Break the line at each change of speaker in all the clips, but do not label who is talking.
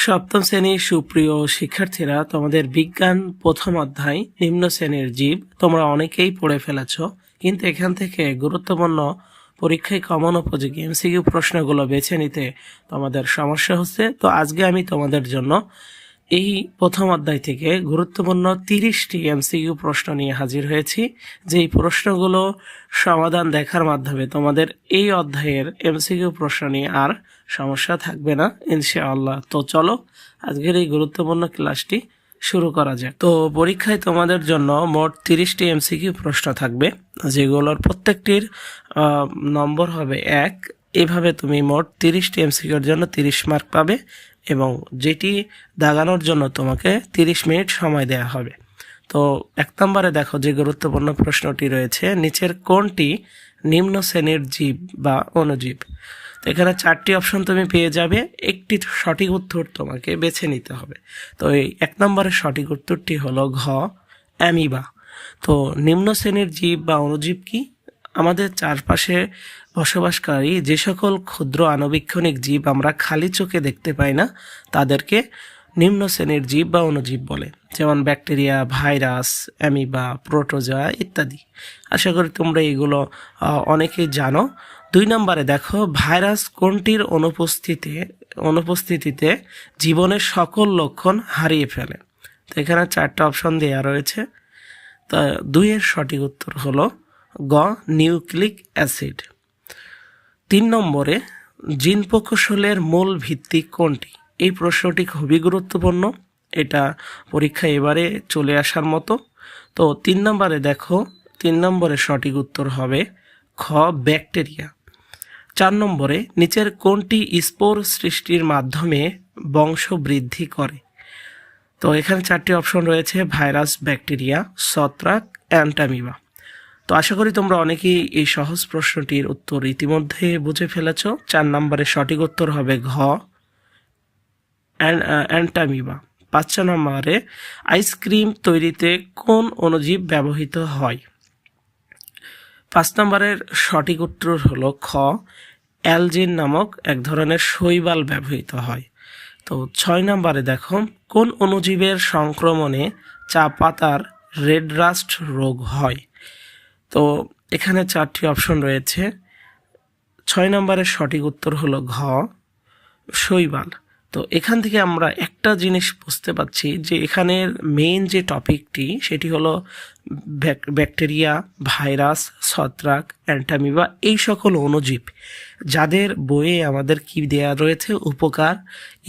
সপ্তম শ্রেণীর সুপ্রিয় শিক্ষার্থীরা, তোমাদের বিজ্ঞান প্রথম অধ্যায় নিম্ন শ্রেণীর জীব তোমরা অনেকেই পড়ে ফেলেছ, কিন্তু এখান থেকে গুরুত্বপূর্ণ পরীক্ষায় কমন উপযোগী এমসিকিউ প্রশ্নগুলো বেছে নিতে তোমাদের সমস্যা হচ্ছে। তো আজকে আমি তোমাদের জন্য এই প্রথম অধ্যায় থেকে গুরুত্বপূর্ণ 30টি এমসিকিউ প্রশ্ন নিয়ে হাজির হয়েছি। যেই প্রশ্নগুলো সমাধান দেখার মাধ্যমে তোমাদের এই অধ্যায়ের এমসিকিউ প্রশ্ন নিয়ে আর সমস্যা থাকবে না ইনশাআল্লাহ। তো চলো আজকের এই গুরুত্বপূর্ণ ক্লাসটি শুরু করা যাক। তো পরীক্ষায় তোমাদের জন্য মোট 30টি এমসিকিউ প্রশ্ন থাকবে, যেগুলোর প্রত্যেকটির নম্বর হবে 1। এভাবে তুমি মোট 30টি এমসিকিউর জন্য 30 মার্ক পাবে এবং যেটি দাগানোর জন্য তোমাকে 30 মিনিট সময় দেওয়া হবে। তো 1 নম্বরে দেখো যে গুরুত্বপূর্ণ প্রশ্নটি রয়েছে, নিচের কোনটি নিম্ন শ্রেণীর জীব বা অণুজীব? তো এখানে 4টি অপশন তুমি পেয়ে যাবে, একটি সঠিক উত্তর তোমাকে বেছে নিতে হবে। তো এই 1 নম্বরের সঠিক উত্তরটি হলো ঘ, অ্যামিবা। তো নিম্ন শ্রেণীর জীব বা অণুজীব কি? আমাদের চারপাশে বসবাসকারী যে সকল ক্ষুদ্র আণুবীক্ষণিক জীব আমরা খালি চোখে দেখতে পাই না, তাদেরকে নিম্ন শ্রেণীর জীব বা অণুজীব বলে, যেমন ব্যাকটেরিয়া, ভাইরাস, অ্যামিবা, প্রোটোজোয়া ইত্যাদি। আশা করি তোমরা এগুলো অনেকেই জানো। 2 নম্বরে দেখো, ভাইরাস কোনটির অনুপস্থিতিতে জীবনের সকল লক্ষণ হারিয়ে ফেলে? তো এখানে 4টা অপশন দেওয়া রয়েছে। তা 2 এর সঠিক উত্তর হলো গ, নিউক্লিক অ্যাসিড। 3 নম্বরে, জিন প্রকৌশলের মূল ভিত্তি কোনটি? এই প্রশ্নটি খুবই গুরুত্বপূর্ণ, এটা পরীক্ষায় এবারে চলে আসার মতো। তো 3 নম্বরে দেখো, 3 নম্বরের সঠিক উত্তর হবে খ, ব্যাকটেরিয়া। 4 নম্বরে, নিচের কোনটি স্পোর সৃষ্টির মাধ্যমে বংশ বৃদ্ধি করে? তো এখানে 4টি অপশন রয়েছে, ভাইরাস, ব্যাকটেরিয়া, ছত্রাক, অ্যান্টামিবা। তো আশা করি তোমরা অনেকেই এই সহজ প্রশ্নটির উত্তর ইতিমধ্যে বুঝে ফেলেছ। 4 নম্বরের সঠিক উত্তর হবে ঘ, অ্যান্টামিবা। 5 নম্বরে, আইসক্রিম তৈরিতে কোন অণুজীব ব্যবহৃত হয়? 5 নম্বরের সঠিক উত্তর হলো খ, অ্যালজিন নামক এক ধরনের শৈবাল ব্যবহৃত হয়। তো 6 নম্বরে দেখো, কোন অণুজীবের সংক্রমণে চা পাতার রেড রাস্ট রোগ হয়? তো এখানে 4টি অপশন রয়েছে। 6 নম্বরের সঠিক উত্তর হলো ঘ, শৈবাল। তো এখান থেকে আমরা একটা জিনিস বুঝতে পারছি যে এখানের মেইন যে টপিকটি সেটি হলো ব্যাকটেরিয়া, ভাইরাস, ছত্রাক, অ্যান্টামিবা, এই সকল অণুজীব যাদের বইয়ে আমাদের কি দেয়া রয়েছে, উপকার,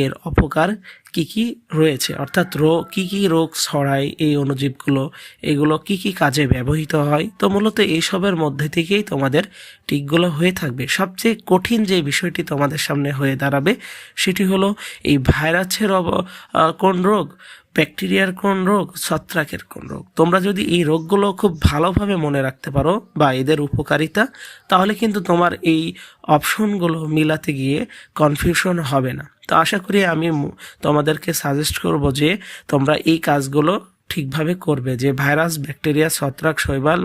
এর অপকার কি কি রয়েছে, অর্থাৎ কি কি রোগ ছড়ায় এই অণুজীবগুলো, এগুলো কি কি কাজে ব্যবহৃত হয়। তো মূলত এইসবের মধ্যে থেকেই তোমাদের টিকগুলো হয়ে থাকবে। সবচেয়ে কঠিন যে বিষয়টি তোমাদের সামনে হয়ে দাঁড়াবে সেটি হলো এই ভাইরাসের কোন রোগ, ব্যাকটেরিয়ার কোন রোগ, ছত্রাকের কোন রোগ। তোমরা যদি এই রোগগুলো খুব ভালোভাবে মনে রাখতে পারো বা এদের উপকারিতা, তাহলে কিন্তু তোমার এই অপশনগুলো মিলাতে গিয়ে কনফিউশন হবে না। তো আশা করি আমি তোমাদেরকে সাজেস্ট করব যে তোমরা এই কাজগুলো ঠিকভাবে করবে, যে ভাইরাস, ব্যাকটেরিয়া, ছত্রাক, শৈবাল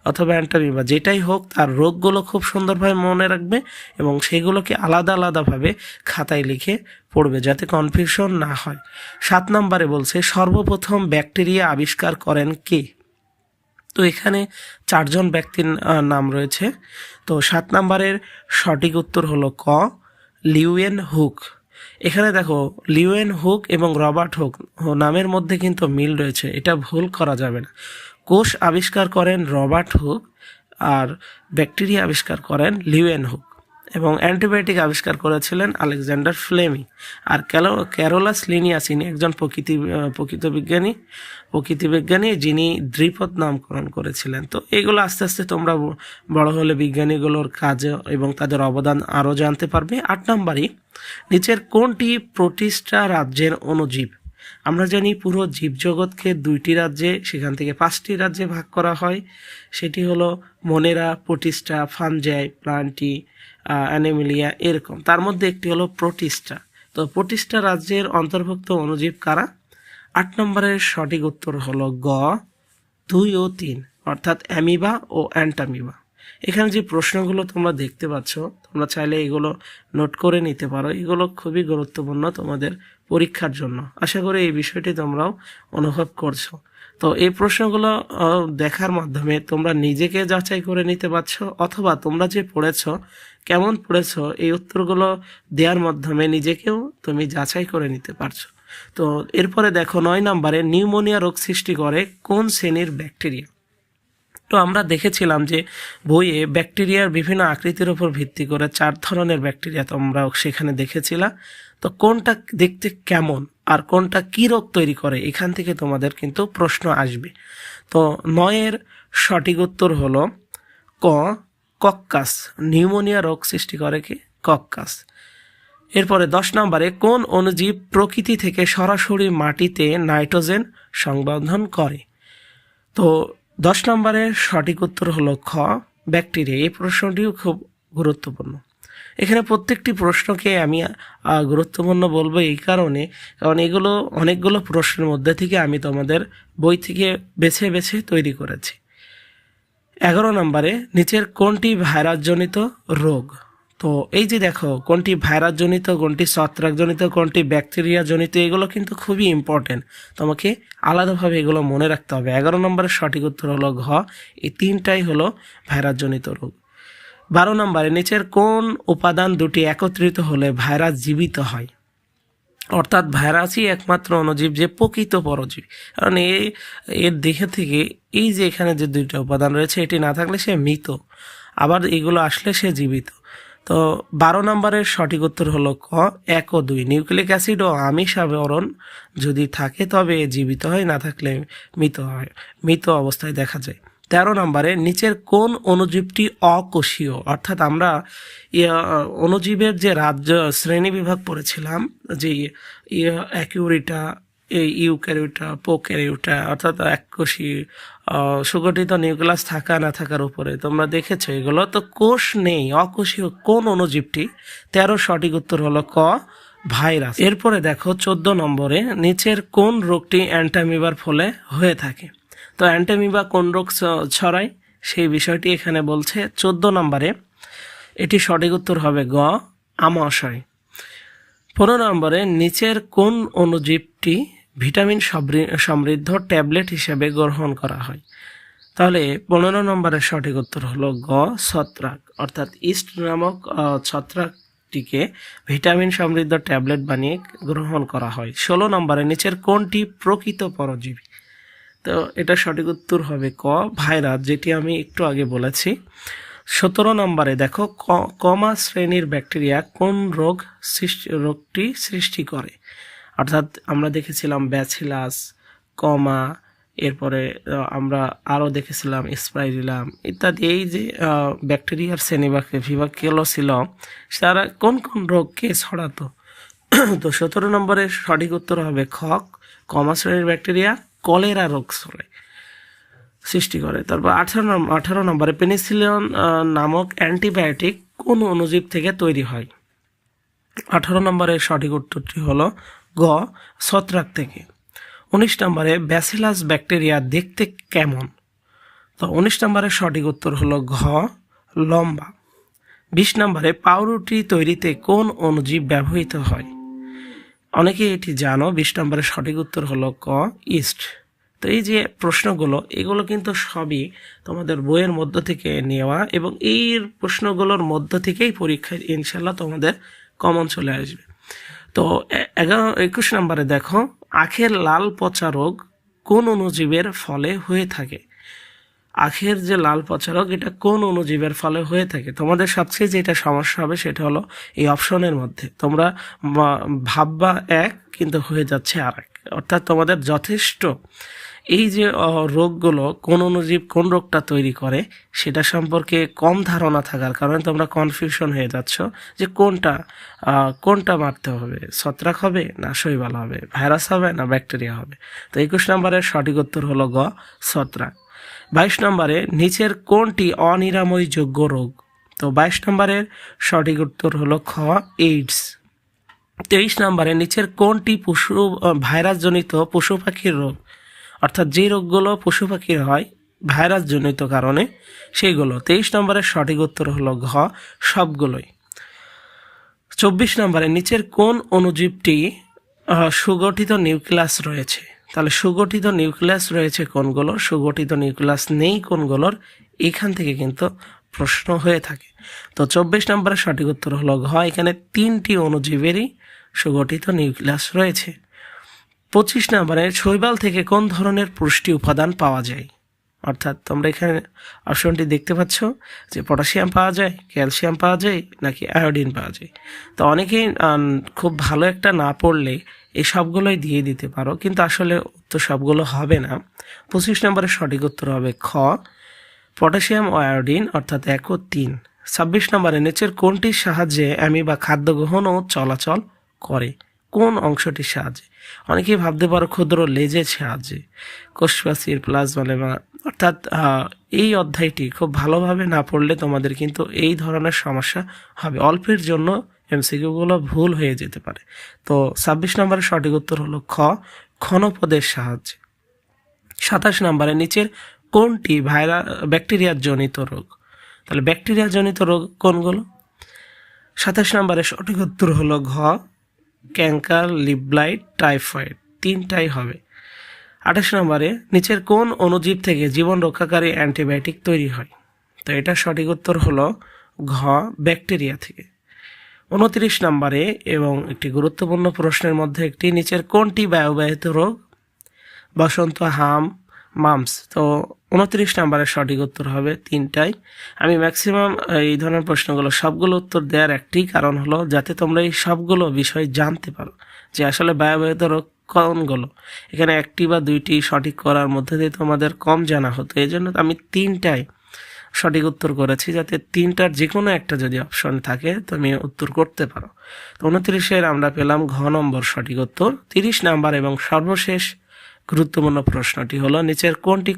অথবা অ্যান্টামিবা যেটাই হোক, তার রোগগুলো খুব সুন্দরভাবে মনে রাখবে এবং সেগুলোকে আলাদা আলাদাভাবে খাতায় লিখে পড়বে যাতে কনফিউশন না হয়। 7 নম্বরে বলছে, সর্বপ্রথম ব্যাকটেরিয়া আবিষ্কার করেন কে? তো এখানে 4 জন ব্যক্তির নাম রয়েছে। তো 7 নম্বরের সঠিক উত্তর হলো ক, লিউয়েন হুক। এখানে দেখো, লিউয়েন হুক এবং রবার্ট হুক নামের মধ্যে কিন্তু মিল রয়েছে, এটা ভুল করা যাবে না। কোষ আবিষ্কার করেন রবার্ট হুক আর ব্যাকটেরিয়া আবিষ্কার করেন লিউয়েন হুক, এবং অ্যান্টিবায়োটিক আবিষ্কার করেছিলেন আলেকজান্ডার ফ্লেমিং। আর ক্যারোলাস লিনিয়াস ইনি একজন প্রকৃতিবিজ্ঞানী যিনি দ্বিপদ নামকরণ করেছিলেন। তো এগুলো আস্তে আস্তে তোমরা বড় হলে বিজ্ঞানীগুলোর কাজ এবং তাদের অবদান আরও জানতে পারবে। 8 নম্বরই, নিচের কোনটি প্রোটিস্টা রাজ্যের অণুজীব? আমরা জানি পুরো জীবজগৎকে 2টি রাজ্যে, সেখান থেকে 5টি রাজ্যে ভাগ করা হয়। সেটি হলো মোনেরা, প্রোটিস্টা, ফানজাই, প্লান্টি, অ্যানিমেলিয়া, এরকম। তার মধ্যে একটি হলো প্রোটিস্টা। তো প্রোটিস্টা রাজ্যের অন্তর্ভুক্ত অণুজীব কারা? 8 নম্বরের সঠিক উত্তর হলো গ, 2 ও 3, অর্থাৎ অ্যামিবা ও অ্যান্টামিবা। এখানে যে প্রশ্নগুলো তোমরা দেখতে পাচ্ছ, তোমরা চাইলে এগুলো নোট করে নিতে পারো। এগুলো খুবই গুরুত্বপূর্ণ তোমাদের পরীক্ষার জন্য। আশা করি এই বিষয়টি তোমরাও অনুভব করছো। তো এই প্রশ্নগুলো দেখার মাধ্যমে তোমরা নিজেকে যাচাই করে নিতে পারছো, অথবা তোমরা যে পড়েছো কেমন পড়েছো এই উত্তরগুলো দেওয়ার মাধ্যমে নিজেকেও তুমি যাচাই করে নিতে পারছো। তো এরপরে দেখো 9 নম্বরে নিউমোনিয়া রোগ সৃষ্টি করে কোন শ্রেণীর ব্যাকটেরিয়া। তো আমরা দেখেছিলাম যে বইয়ে ব্যাকটেরিয়ার বিভিন্ন আকৃতির উপর ভিত্তি করে 4 ধরনের ব্যাকটেরিয়া তোমরা সেখানে দেখেছিলা। তো কোনটা দেখতে কেমন আর কোনটা কি রোগ তৈরি করে, এখান থেকে তোমাদের কিন্তু প্রশ্ন আসবে। তো 9-এর সঠিক উত্তর হলো ক, কক্কাস। নিউমোনিয়া রোগ সৃষ্টি করে কি? কক্কাস। এরপরে 10 নম্বরে কোন অণুজীব প্রকৃতি থেকে সরাসরি মাটিতে নাইট্রোজেন সংবন্ধন করে। তো 10 নম্বরের সঠিক উত্তর হলো খ, ব্যাকটেরিয়া। এই প্রশ্নটিও খুব গুরুত্বপূর্ণ। এখানে প্রত্যেকটি প্রশ্নকে আমি গুরুত্বপূর্ণ বলবো এই কারণে, কারণ এগুলো অনেকগুলো প্রশ্নের মধ্যে থেকে আমি তোমাদের বই থেকে বেছে বেছে তৈরি করেছি। 11 নম্বরে নিচের কোনটি ভাইরাসজনিত রোগ। তো এই যে দেখো, কোনটি ভাইরাসজনিত, কোনটি ছত্রাকজনিত, কোনটি ব্যাকটেরিয়া জনিত, এগুলো কিন্তু খুবই ইম্পর্টেন্ট। তোমাকে আলাদাভাবে এগুলো মনে রাখতে হবে। 11 নম্বরের সঠিক উত্তর হলো ঘ, এই তিনটাই হলো ভাইরাসজনিত রোগ। 12 নম্বরে নিচের কোন উপাদান দুটি একত্রিত হলে ভাইরাস জীবিত হয়। অর্থাৎ ভাইরাসই একমাত্র অণুজীব যে প্রকৃত পরজীবী, কারণ এর দেখে থেকে এই যে এখানে যে দুইটা উপাদান রয়েছে, এটি না থাকলে সে মৃত, আবার এগুলো আসলে সে জীবিত। তো 12 নম্বরের সঠিক উত্তর হলো ক, 1 ও 2। নিউক্লিক অ্যাসিড ও আমিষ আবরণ যদি থাকে তবে জীবিত হয়, না থাকলে মৃত হয়, মৃত অবস্থায় দেখা যায়। 13 নম্বরে নিচের কোন অণুজীবটি অকোষীয়। অর্থাৎ আমরা অণুজীবের যে রাজ্য শ্রেণী বিভাগ পড়েছিলাম, যে অ্যাকিউরিটা, ইউক্যারিওটা, প্রোক্যারিওটা, অর্থাৎ এককোষী, সুগঠিত নিউক্লিয়াস থাকা না থাকার উপরে তোমরা দেখেছো এগুলো। তো কোষ নেই, অকোষীয় কোন অণুজীবটি। 13 সঠিক উত্তর হলো ক, ভাইরাস। এরপরে দেখো 14 নম্বরে নিচের কোন রোগটি অ্যান্টামিবার ফলে হয়ে থাকে। তো অ্যান্টামিবা কোন রোগ ছড়ায় সেই বিষয়টি এখানে বলছে 14 নম্বরে। এটি সঠিক উত্তর হবে গ, আমাশয়। 15 নম্বরে নিচের কোন অণুজীবটি ভিটামিন সমৃদ্ধ ট্যাবলেট হিসেবে গ্রহণ করা হয়। তাহলে 15 নম্বরের সঠিক উত্তর হলো গ, ছত্রাক। অর্থাৎ ইস্ট নামক ছত্রাকটিকে ভিটামিন সমৃদ্ধ ট্যাবলেট বানিয়ে গ্রহণ করা হয়। 16 নম্বরে নিচের কোনটি প্রকৃত পরজীবী। তো এটা সঠিক উত্তর হবে ক, ভাইরাস, যেটি আমি একটু আগে বলেছি। 17 নম্বরে দেখো কমা শ্রেণীর ব্যাকটেরিয়া কোন রোগটি সৃষ্টি করে। অর্থাৎ আমরা দেখেছিলাম ব্যাসিলাস, কমা, এরপরে আমরা আরও দেখেছিলাম স্পাইরিলাম ইত্যাদি। এই যে ব্যাকটেরিয়ার শ্রেণী বা বিভাগগুলো ছিল, তারা কোন কোন রোগকে ছড়াতো। তো 17 নম্বরের সঠিক উত্তর হবে খ, কমা শ্রেণীর ব্যাকটেরিয়া কলেরা রোগ সৃষ্টি করে। তারপর 18 নম্বরে পেনিসিলিন নামক অ্যান্টিবায়োটিক কোন অণুজীব থেকে তৈরি হয়। 18 নম্বরের সঠিক উত্তরটি হলো গ, ছত্রাক থেকে। 19 নম্বরে ব্যাসিলাস ব্যাকটেরিয়া দেখতে কেমন। তো 19 নম্বরের সঠিক উত্তর হলো ঘ, লম্বা। 20 নম্বরে পাউরুটি তৈরিতে কোন অণুজীব ব্যবহৃত হয়। অনেকে এটি জানো। 20 নম্বরের সঠিক উত্তর হলো ক, ইস্ট। তো এই যে প্রশ্নগুলো, এগুলো কিন্তু সবই তোমাদের বইয়ের মধ্য থেকে নেওয়া, এবং এই প্রশ্নগুলোর মধ্য থেকেই পরীক্ষায় ইনশাল্লাহ তোমাদের কমন চলে আসবে। তো 21 নম্বরে দেখো আখের লাল পচা রোগ কোন অণুজীবের ফলে হয়ে থাকে। আখের যে লাল পচা রোগ, এটা কোন অণুজীবের ফলে হয়ে থাকে। তোমাদের সবচেয়ে যেটা সমস্যা হবে সেটা হলো এই অপশনের মধ্যে তোমরা ভাববা এক, কিন্তু হয়ে যাচ্ছে আর এক। অর্থাৎ তোমাদের যথেষ্ট এই যে রোগগুলো কোন অণুজীব কোন রোগটা তৈরি করে সেটা সম্পর্কে কম ধারণা থাকার কারণে তোমরা কনফিউশন হয়ে যাচ্ছ যে কোনটা মারতে হবে, ছত্রাক হবে না শৈবাল হবে, ভাইরাস হবে না ব্যাকটেরিয়া হবে। তো 21 নম্বরের সঠিক উত্তর হলো গ, ছত্রাক। 22 নম্বরে নিচের কোনটি অনিরাময়যোগ্য রোগ। তো 22 নম্বরের সঠিক উত্তর হলো খ, এইডস। 23 নম্বরে নিচের কোনটি ভাইরাসজনিত পশু পাখির রোগ। অর্থাৎ যে রোগগুলো পশু পাখির হয় ভাইরাসজনিত কারণে সেইগুলো। 23 নম্বরের সঠিক উত্তর হলো ঘ, সবগুলোই। 24 নম্বরে নিচের কোন অণুজীবটি সুগঠিত নিউক্লিয়াস রয়েছে? তাহলে সুগঠিত নিউক্লিয়াস রয়েছে কোনগুলো, সুগঠিত নিউক্লিয়াস নেই কোনগুলোর, এখান থেকে কিন্তু প্রশ্ন হয়ে থাকে। তো 24 নম্বরের সঠিক উত্তর হলো ঘ, এখানে 3টি অণুজীবেরই সুগঠিত নিউক্লিয়াস রয়েছে। 25 নম্বরে শৈবাল থেকে কোন ধরনের পুষ্টি উপাদান পাওয়া যায়? অর্থাৎ তোমরা এখানে অপশনটি দেখতে পাচ্ছ যে পটাশিয়াম পাওয়া যায়, ক্যালসিয়াম পাওয়া যায় নাকি আয়োডিন পাওয়া যায়। তো অনেকেই খুব ভালো একটা না পড়লে এই সবগুলোই দিয়ে দিতে পারো, কিন্তু আসলে উত্তর সবগুলো হবে না। 25 নম্বরের সঠিক উত্তর হবে খ, পটাশিয়াম ও আয়োডিন, অর্থাৎ 1 ও 3। 26 নম্বরে নিচের কোনটির সাহায্যে অ্যামিবা খাদ্য গ্রহণ ও চলাচল করে? কোন অংশটির সাহায্যে? অনেকেই ভাবতে পারো ক্ষুদ্র লেজের সাহায্যে, কোষপ্রাচীর, প্লাজমা লেমা। অর্থাৎ এই অধ্যায়টি খুব ভালোভাবে না পড়লে তোমাদের কিন্তু এই ধরনের সমস্যা হবে, অল্পের জন্য এমসিকিউগুলো ভুল হয়ে যেতে পারে। তো 26 নম্বরের সঠিক উত্তর হলো খ, ক্ষণপদের সাহায্যে। 27 নম্বরে নিচের কোনটি ব্যাকটেরিয়া জনিত রোগ? তাহলে ব্যাকটেরিয়া জনিত রোগ কোনগুলো? 27 নম্বরের সঠিক উত্তর হলো ঘ, ক্যাঙ্কার, লিভ ব্লাইট, টাইফয়েড, 3টাই হবে। 28 নম্বরে নিচের কোন অণুজীব থেকে জীবন রক্ষাকারী অ্যান্টিবায়োটিক তৈরি হয়? তো এটা সঠিক উত্তর হলো ঘ, ব্যাকটেরিয়া থেকে। 29 নম্বরে এবং একটি গুরুত্বপূর্ণ প্রশ্নের মধ্যে একটি, নিচের কোনটি বায়ুবাহিত রোগ? বসন্ত, হাম, মামস। তো 29 নম্বরের সঠিক উত্তর হবে 3টাই। আমি ম্যাক্সিমাম এই ধরনের প্রশ্নগুলো সবগুলো উত্তর দেওয়ার একটি কারণ হলো যাতে তোমরা এই সবগুলো বিষয় জানতে পারো যে আসলে বায়ুবাহিত রোগ কোনগুলো। এখানে 1টি বা 2টি সঠিক করার মধ্যে দিয়ে তোমাদের কম জানা হতো, এই জন্য আমি 3টাই সঠিক উত্তর করেছি, যাতে 3টার যে কোনো একটা যদি অপশন থাকে তুমি উত্তর করতে পারো। তো 29-এর আমরা পেলাম ঘ নম্বর সঠিক উত্তর। 30 নম্বর এবং সর্বশেষ গুরুত্বপূর্ণ প্রশ্নটি হলো নিচের কোনটি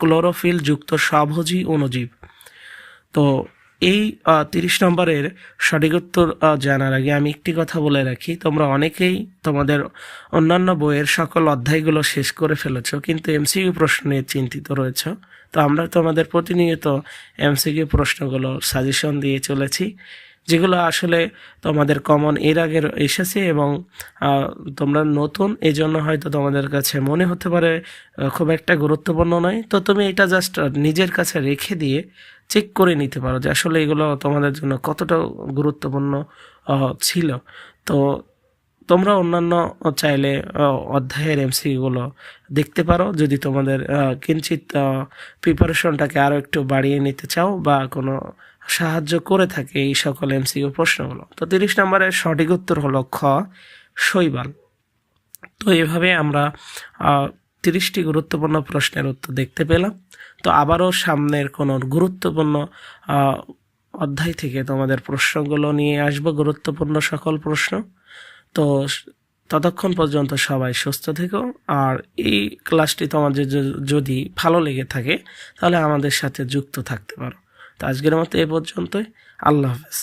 ক্লোরোফিল যুক্ত স্বভোজী অণুজীব? তো এই 30 নম্বরের সঠিক উত্তর জানার আগে আমি একটি কথা বলে রাখি, তোমরা অনেকেই তোমাদের অন্যান্য বইয়ের সকল অধ্যায়গুলো শেষ করে ফেলেছ, কিন্তু এমসিকিউ প্রশ্ন নিয়ে চিন্তিত রয়েছ। তো আমরা তোমাদের প্রতিনিয়ত এমসিকিউ প্রশ্নগুলো সাজেশন দিয়ে চলেছি, যেগুলো আসলে তোমাদের কমন এর আগে এসেছে এবং তোমরা নতুন, এই জন্য হয়তো তোমাদের কাছে মনে হতে পারে খুব একটা গুরুত্বপূর্ণ নয়। তো তুমি এটা জাস্ট নিজের কাছে রেখে দিয়ে চেক করে নিতে পারো যে আসলে এগুলো তোমাদের জন্য কতটা গুরুত্বপূর্ণ ছিল। তো তোমরা অন্যান্য চাইলে অধ্যায়ের এমসিকিউগুলো দেখতে পারো যদি তোমাদের কিঞ্চিত প্রিপারেশনটাকে আরও একটু বাড়িয়ে নিতে চাও বা কোনো সাহায্য করে থাকে এই সকল এমসিকিউ প্রশ্নগুলো। তো 30 নম্বরের সঠিক উত্তর হলো খ, শৈবাল। তো এভাবে আমরা 30টি গুরুত্বপূর্ণ প্রশ্নের উত্তর দেখতে পেলাম। তো আবারও সামনের কোনো গুরুত্বপূর্ণ অধ্যায় থেকে তোমাদের প্রশ্নগুলো নিয়ে আসবো, গুরুত্বপূর্ণ সকল প্রশ্ন। তো ততক্ষণ পর্যন্ত সবাই সুস্থ থেকো, আর এই ক্লাসটি তোমাদের যদি ভালো লেগে থাকে তাহলে আমাদের সাথে যুক্ত থাকতে পারো। তো আজকের মতো এ পর্যন্তই, আল্লাহ হাফেজ।